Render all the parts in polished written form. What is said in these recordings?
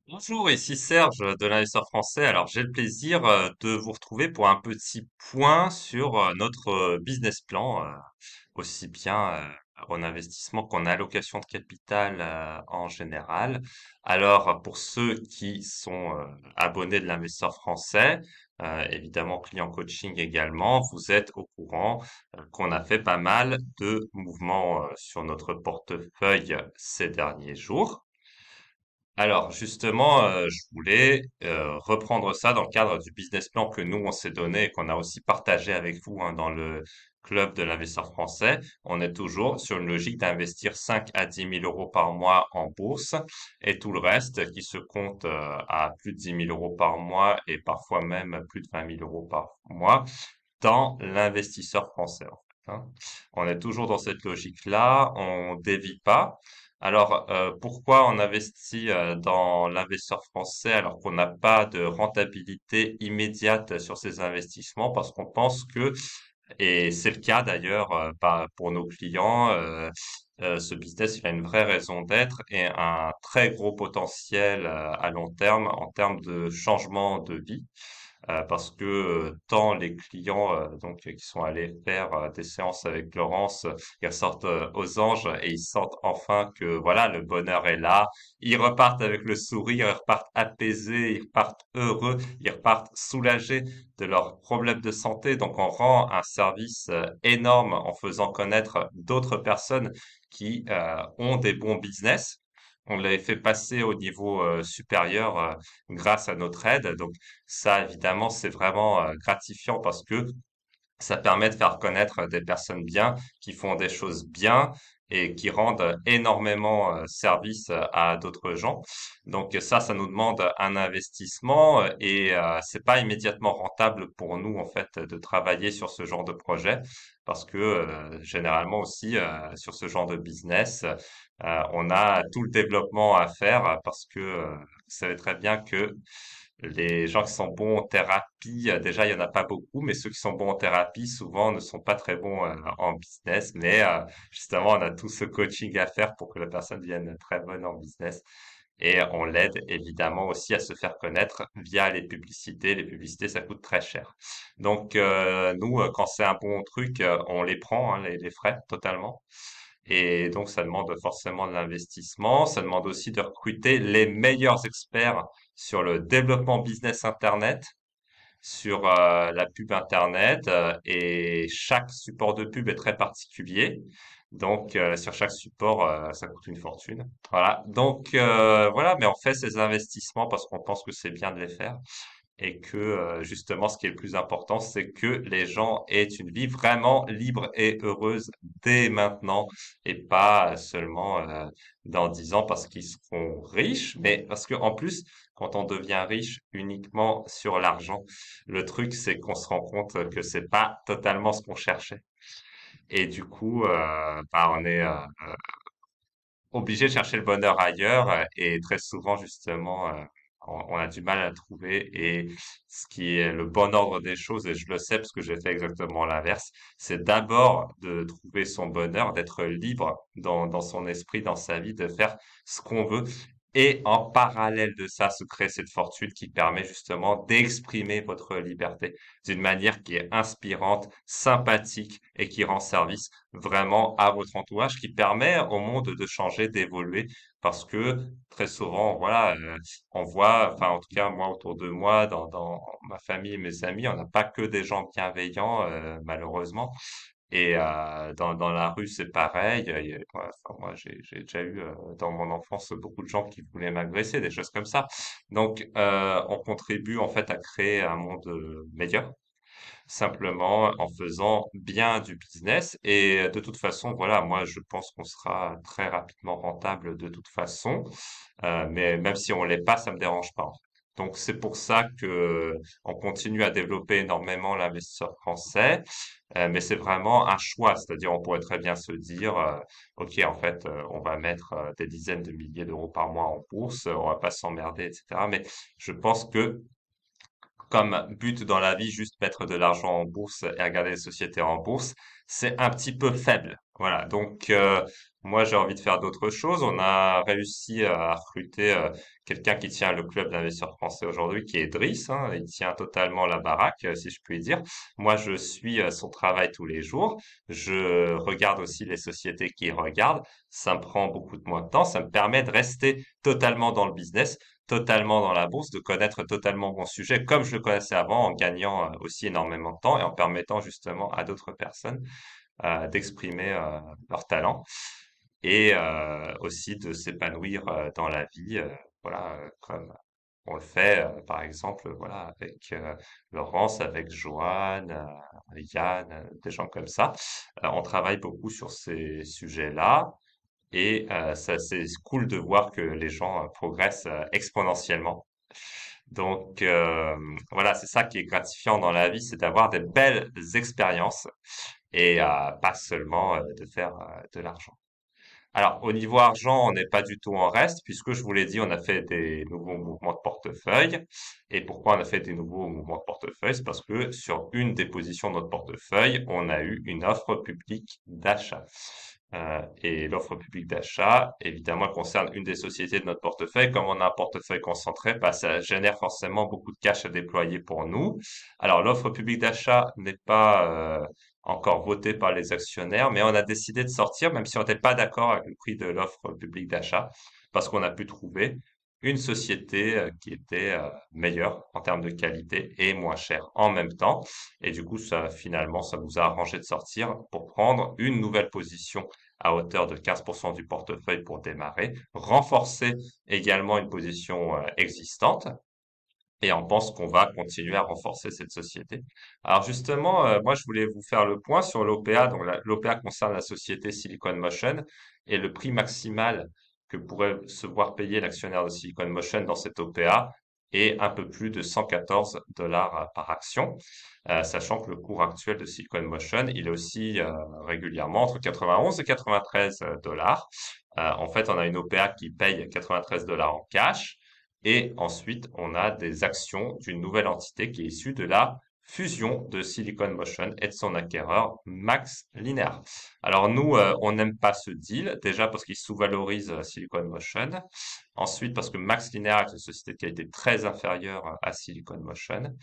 Bonjour, ici Serge de l'Investisseur français. Alors, j'ai le plaisir de vous retrouver pour un petit point sur notre business plan, aussi bien en investissement qu'en allocation de capital en général. Alors, pour ceux qui sont abonnés de l'Investisseur français, évidemment client coaching également, vous êtes au courant qu'on a fait pas mal de mouvements sur notre portefeuille ces derniers jours. Alors justement, je voulais reprendre ça dans le cadre du business plan que nous on s'est donné et qu'on a aussi partagé avec vous hein, dans le club de l'investisseur français. On est toujours sur une logique d'investir 5 à 10 000 euros par mois en bourse et tout le reste qui se compte à plus de 10 000 euros par mois et parfois même plus de 20 000 euros par mois dans l'investisseur français, en fait, hein. On est toujours dans cette logique-là, on dévie pas. Alors, pourquoi on investit dans l'investisseur français alors qu'on n'a pas de rentabilité immédiate sur ces investissements? Parce qu'on pense que, et c'est le cas d'ailleurs pour nos clients, ce business il a une vraie raison d'être et un très gros potentiel à long terme en termes de changement de vie. Parce que tant les clients qui sont allés faire des séances avec Laurence, ils ressortent aux anges et ils sentent enfin que voilà le bonheur est là. Ils repartent avec le sourire, ils repartent apaisés, ils repartent heureux, ils repartent soulagés de leurs problèmes de santé. Donc on rend un service énorme en faisant connaître d'autres personnes qui ont des bons business. On les fait passer au niveau supérieur grâce à notre aide. Donc ça, évidemment, c'est vraiment gratifiant parce que ça permet de faire connaître des personnes bien, qui font des choses bien et qui rendent énormément service à d'autres gens. Donc ça nous demande un investissement et c'est pas immédiatement rentable pour nous en fait de travailler sur ce genre de projet parce que généralement aussi sur ce genre de business, on a tout le développement à faire parce que vous savez très bien que les gens qui sont bons en thérapie, déjà, il y en a pas beaucoup, mais ceux qui sont bons en thérapie, souvent, ne sont pas très bons en business. Mais justement, on a tout ce coaching à faire pour que la personne devienne très bonne en business. Et on l'aide évidemment aussi à se faire connaître via les publicités. Les publicités, ça coûte très cher. Donc, nous, quand c'est un bon truc, on les prend, hein, les frais, totalement. Et donc, ça demande forcément de l'investissement. Ça demande aussi de recruter les meilleurs experts sur le développement business Internet, sur la pub Internet, et chaque support de pub est très particulier. Donc, sur chaque support, ça coûte une fortune. Voilà. Donc, voilà, mais on fait ces investissements parce qu'on pense que c'est bien de les faire et que justement ce qui est le plus important, c'est que les gens aient une vie vraiment libre et heureuse dès maintenant et pas seulement dans 10 ans parce qu'ils seront riches, mais parce que en plus, quand on devient riche uniquement sur l'argent, le truc c'est qu'on se rend compte que c'est pas totalement ce qu'on cherchait. Et du coup, on est obligé de chercher le bonheur ailleurs et très souvent justement on a du mal à le trouver et ce qui est le bon ordre des choses et je le sais parce que j'ai fait exactement l'inverse, c'est d'abord de trouver son bonheur, d'être libre dans son esprit, dans sa vie, de faire ce qu'on veut et en parallèle de ça se créer cette fortune qui permet justement d'exprimer votre liberté d'une manière qui est inspirante, sympathique et qui rend service vraiment à votre entourage, qui permet au monde de changer, d'évoluer, parce que très souvent, voilà, on voit, enfin en tout cas moi autour de moi, dans ma famille et mes amis, on n'a pas que des gens bienveillants, malheureusement. Et dans la rue, c'est pareil. Ouais, enfin, moi, j'ai déjà eu dans mon enfance beaucoup de gens qui voulaient m'agresser, des choses comme ça. Donc, on contribue en fait à créer un monde meilleur simplement en faisant bien du business. Et de toute façon, voilà, moi je pense qu'on sera très rapidement rentable de toute façon, mais même si on l'est pas, ça me dérange pas, en fait. Donc c'est pour ça que on continue à développer énormément l'investisseur français, mais c'est vraiment un choix, c'est-à-dire on pourrait très bien se dire, ok, en fait, on va mettre des dizaines de milliers d'euros par mois en bourse, on va pas s'emmerder, etc. Mais je pense que comme but dans la vie, juste mettre de l'argent en bourse et regarder les sociétés en bourse, c'est un petit peu faible. Voilà, donc moi j'ai envie de faire d'autres choses. On a réussi à recruter quelqu'un qui tient le club d'investisseurs français aujourd'hui, qui est Driss, hein. Il tient totalement la baraque, si je puis dire. Moi, je suis son travail tous les jours. Je regarde aussi les sociétés qu'il regarde. Ça me prend beaucoup de moins de temps. Ça me permet de rester totalement dans le business, totalement dans la bourse, de connaître totalement mon sujet comme je le connaissais avant, en gagnant aussi énormément de temps et en permettant justement à d'autres personnes d'exprimer leur talent et aussi de s'épanouir dans la vie, voilà, comme on le fait, par exemple, voilà, avec Laurence, avec Joanne, Yann, des gens comme ça. On travaille beaucoup sur ces sujets-là et ça, c'est cool de voir que les gens progressent exponentiellement. Donc voilà, c'est ça qui est gratifiant dans la vie, c'est d'avoir des belles expériences et pas seulement de faire de l'argent. Alors, au niveau argent, on n'est pas du tout en reste, puisque je vous l'ai dit, on a fait des nouveaux mouvements de portefeuille. Et pourquoi on a fait des nouveaux mouvements de portefeuille? C'est parce que sur une des positions de notre portefeuille, on a eu une offre publique d'achat. Et l'offre publique d'achat, évidemment, elle concerne une des sociétés de notre portefeuille. Comme on a un portefeuille concentré, bah, ça génère forcément beaucoup de cash à déployer pour nous. Alors, l'offre publique d'achat n'est pas encore voté par les actionnaires, mais on a décidé de sortir, même si on n'était pas d'accord avec le prix de l'offre publique d'achat, parce qu'on a pu trouver une société qui était meilleure en termes de qualité et moins chère en même temps. Et du coup, ça, finalement, ça nous a arrangé de sortir pour prendre une nouvelle position à hauteur de 15% du portefeuille pour démarrer, renforcer également une position existante et on pense qu'on va continuer à renforcer cette société. Alors justement, moi je voulais vous faire le point sur l'OPA. Donc l'OPA concerne la société Silicon Motion et le prix maximal que pourrait se voir payer l'actionnaire de Silicon Motion dans cette OPA est un peu plus de 114 dollars par action, sachant que le cours actuel de Silicon Motion, il est aussi régulièrement entre 91 et 93 dollars. En fait, on a une OPA qui paye 93 dollars en cash et ensuite, on a des actions d'une nouvelle entité qui est issue de la fusion de Silicon Motion et de son acquéreur Max Linear. Alors nous, on n'aime pas ce deal, déjà parce qu'il sous-valorise Silicon Motion. Ensuite, parce que Max Linear est une société de qualité très inférieure à Silicon Motion.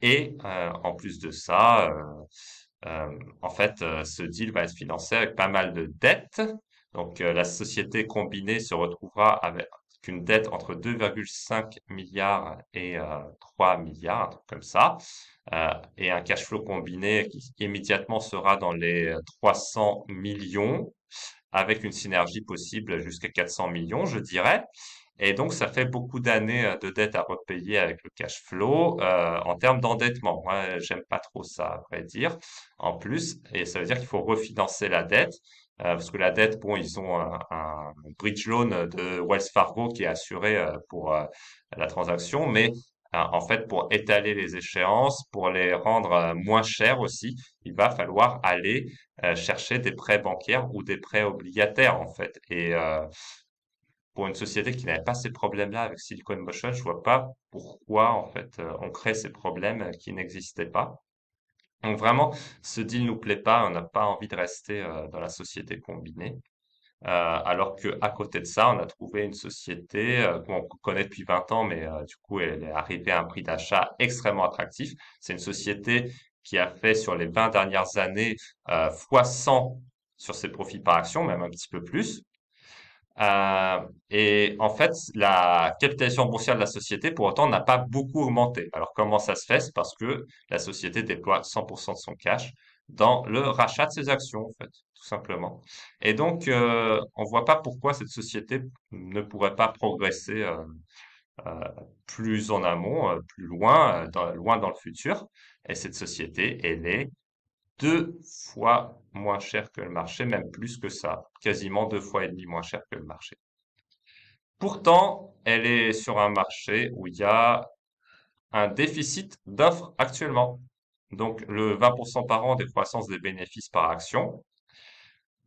Et en plus de ça, en fait, ce deal va être financé avec pas mal de dettes. Donc, la société combinée se retrouvera avec une dette entre 2,5 milliards et 3 milliards, un truc comme ça, et un cash flow combiné qui immédiatement sera dans les 300 millions, avec une synergie possible jusqu'à 400 millions, je dirais. Et donc, ça fait beaucoup d'années de dettes à repayer avec le cash flow en termes d'endettement. Moi, j'aime pas trop ça, à vrai dire. En plus, et ça veut dire qu'il faut refinancer la dette. Parce que la dette, bon, ils ont un bridge loan de Wells Fargo qui est assuré pour la transaction, mais en fait, pour étaler les échéances, pour les rendre moins chères aussi, il va falloir aller chercher des prêts bancaires ou des prêts obligataires, en fait. Et pour une société qui n'avait pas ces problèmes-là avec Silicon Motion, je vois pas pourquoi, en fait, on crée ces problèmes qui n'existaient pas. Donc vraiment, ce deal nous plaît pas, on n'a pas envie de rester dans la société combinée. Alors que à côté de ça, on a trouvé une société qu'on connaît depuis 20 ans, mais du coup, elle est arrivée à un prix d'achat extrêmement attractif. C'est une société qui a fait sur les 20 dernières années fois 100 sur ses profits par action, même un petit peu plus. Et en fait, la capitalisation boursière de la société, pour autant, n'a pas beaucoup augmenté. Alors, comment ça se fait? C'est parce que la société déploie 100% de son cash dans le rachat de ses actions, en fait, tout simplement. Et donc, on voit pas pourquoi cette société ne pourrait pas progresser euh, plus en amont, plus loin, loin dans le futur. Et cette société, elle est deux fois moins cher que le marché, même plus que ça, quasiment deux fois et demi moins cher que le marché. Pourtant, elle est sur un marché où il y a un déficit d'offres actuellement. Donc, le 20% par an des croissances des bénéfices par action,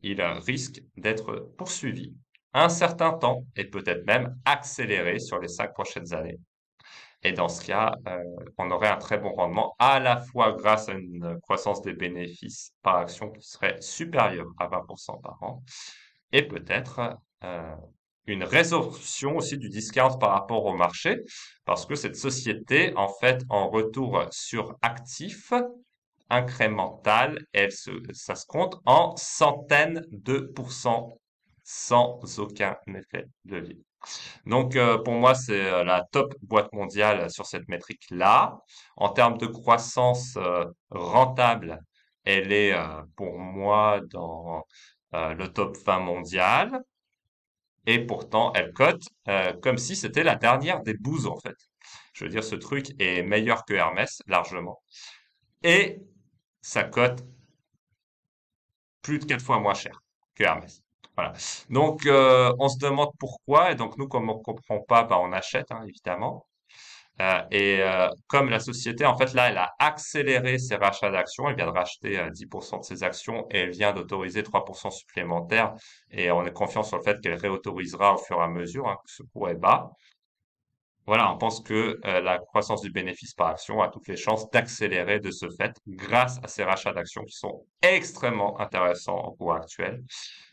il risque d'être poursuivi un certain temps et peut-être même accéléré sur les 5 prochaines années. Et dans ce cas, on aurait un très bon rendement, à la fois grâce à une croissance des bénéfices par action qui serait supérieure à 20% par an, et peut-être une résorption aussi du discount par rapport au marché, parce que cette société, en fait, en retour sur actif incrémental, ça se compte en centaines de pourcents sans aucun effet de levier. Donc, pour moi, c'est la top boîte mondiale sur cette métrique-là. En termes de croissance rentable, elle est pour moi dans le top 20 mondial. Et pourtant, elle cote comme si c'était la dernière des bouses, en fait. Je veux dire, ce truc est meilleur que Hermès, largement. Et ça cote plus de 4 fois moins cher que Hermès. Voilà. Donc, on se demande pourquoi. Et donc, nous, comme on comprend pas, bah, on achète, hein, évidemment. Comme la société, en fait, là, elle a accéléré ses rachats d'actions. Elle vient de racheter 10% de ses actions et elle vient d'autoriser 3% supplémentaires. Et on est confiant sur le fait qu'elle réautorisera au fur et à mesure, hein, que ce cours est bas. Voilà, on pense que la croissance du bénéfice par action a toutes les chances d'accélérer de ce fait grâce à ces rachats d'actions qui sont extrêmement intéressants au cours actuel.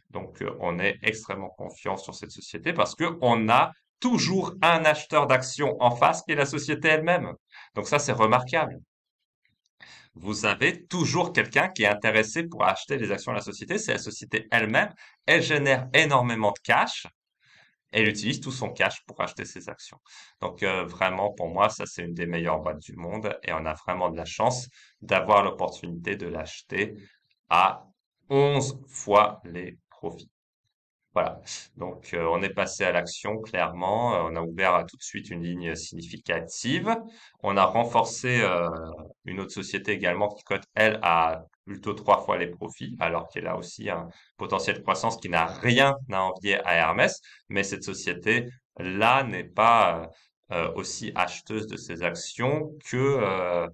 Donc, on est extrêmement confiant sur cette société parce que on a toujours un acheteur d'actions en face qui est la société elle-même. Donc ça, c'est remarquable. Vous avez toujours quelqu'un qui est intéressé pour acheter les actions de la société. C'est la société elle-même. Elle génère énormément de cash. Elle utilise tout son cash pour acheter ses actions. Donc vraiment, pour moi, ça c'est une des meilleures boîtes du monde et on a vraiment de la chance d'avoir l'opportunité de l'acheter à 11 fois les profits. Voilà. Donc, on est passé à l'action, clairement. On a ouvert tout de suite une ligne significative. On a renforcé une autre société également qui cote, elle, à plutôt 3 fois les profits, alors qu'elle a aussi un potentiel de croissance qui n'a rien à envier à Hermès. Mais cette société-là n'est pas aussi acheteuse de ses actions que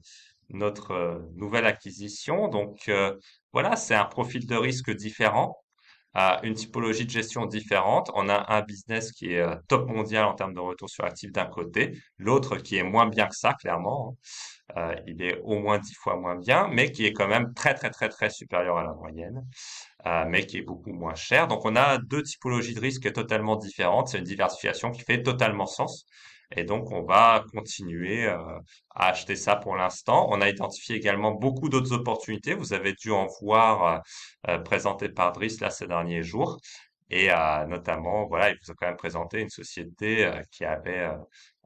notre nouvelle acquisition. Donc, voilà, c'est un profil de risque différent à une typologie de gestion différente. On a un business qui est top mondial en termes de retour sur actif d'un côté, l'autre qui est moins bien que ça, clairement, hein. Il est au moins 10 fois moins bien, mais qui est quand même très, très, très, très supérieur à la moyenne, mais qui est beaucoup moins cher. Donc, on a deux typologies de risques totalement différentes. C'est une diversification qui fait totalement sens. Et donc, on va continuer à acheter ça pour l'instant. On a identifié également beaucoup d'autres opportunités. Vous avez dû en voir présentées par Driss là ces derniers jours. Et notamment, voilà, il vous a quand même présenté une société qui avait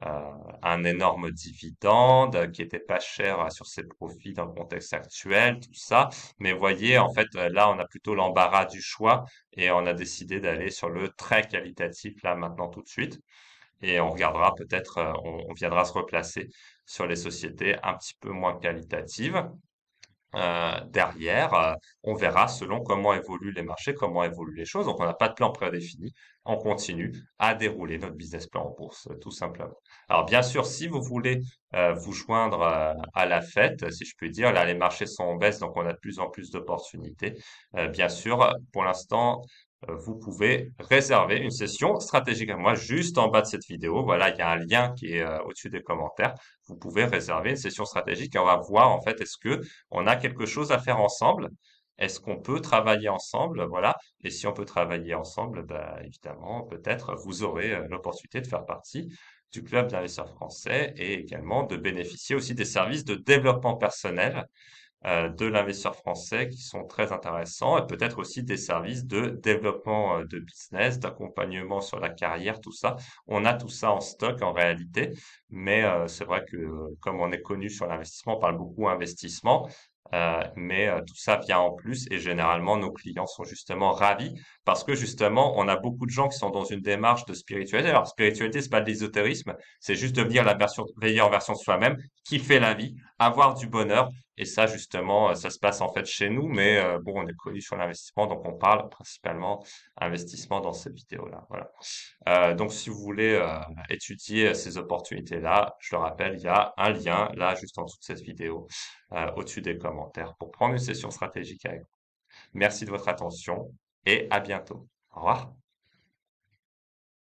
un énorme dividende, qui était pas cher sur ses profits dans le contexte actuel, tout ça. Mais voyez, en fait, là, on a plutôt l'embarras du choix et on a décidé d'aller sur le très qualitatif là maintenant tout de suite. Et on regardera peut-être, on viendra se replacer sur les sociétés un petit peu moins qualitatives. Derrière, on verra selon comment évoluent les marchés, comment évoluent les choses. Donc, on n'a pas de plan prédéfini. On continue à dérouler notre business plan en bourse, tout simplement. Alors, bien sûr, si vous voulez vous joindre à la fête, si je puis dire, là, les marchés sont en baisse, donc on a de plus en plus d'opportunités. Bien sûr, pour l'instant, vous pouvez réserver une session stratégique à moi juste en bas de cette vidéo. Voilà, il y a un lien qui est au-dessus des commentaires. Vous pouvez réserver une session stratégique et on va voir en fait est-ce que on a quelque chose à faire ensemble. Est-ce qu'on peut travailler ensemble? Voilà. Et si on peut travailler ensemble, bah, évidemment, peut-être vous aurez l'opportunité de faire partie du club d'investisseurs français et également de bénéficier aussi des services de développement personnel de l'investisseur français qui sont très intéressants et peut-être aussi des services de développement de business, d'accompagnement sur la carrière, tout ça. On a tout ça en stock en réalité, mais c'est vrai que comme on est connu sur l'investissement, on parle beaucoup investissement. Mais tout ça vient en plus et généralement nos clients sont justement ravis parce que justement on a beaucoup de gens qui sont dans une démarche de spiritualité. Alors spiritualité c'est pas de l'ésotérisme, c'est juste devenir la meilleure version de soi-même, kiffer la vie, avoir du bonheur et ça, justement, ça se passe en fait chez nous, mais bon, on est connu sur l'investissement, donc on parle principalement investissement dans cette vidéo-là. Voilà. Donc, si vous voulez étudier ces opportunités-là, je le rappelle, il y a un lien là, juste en dessous de cette vidéo, au-dessus des commentaires, pour prendre une session stratégique avec vous. Merci de votre attention et à bientôt. Au revoir.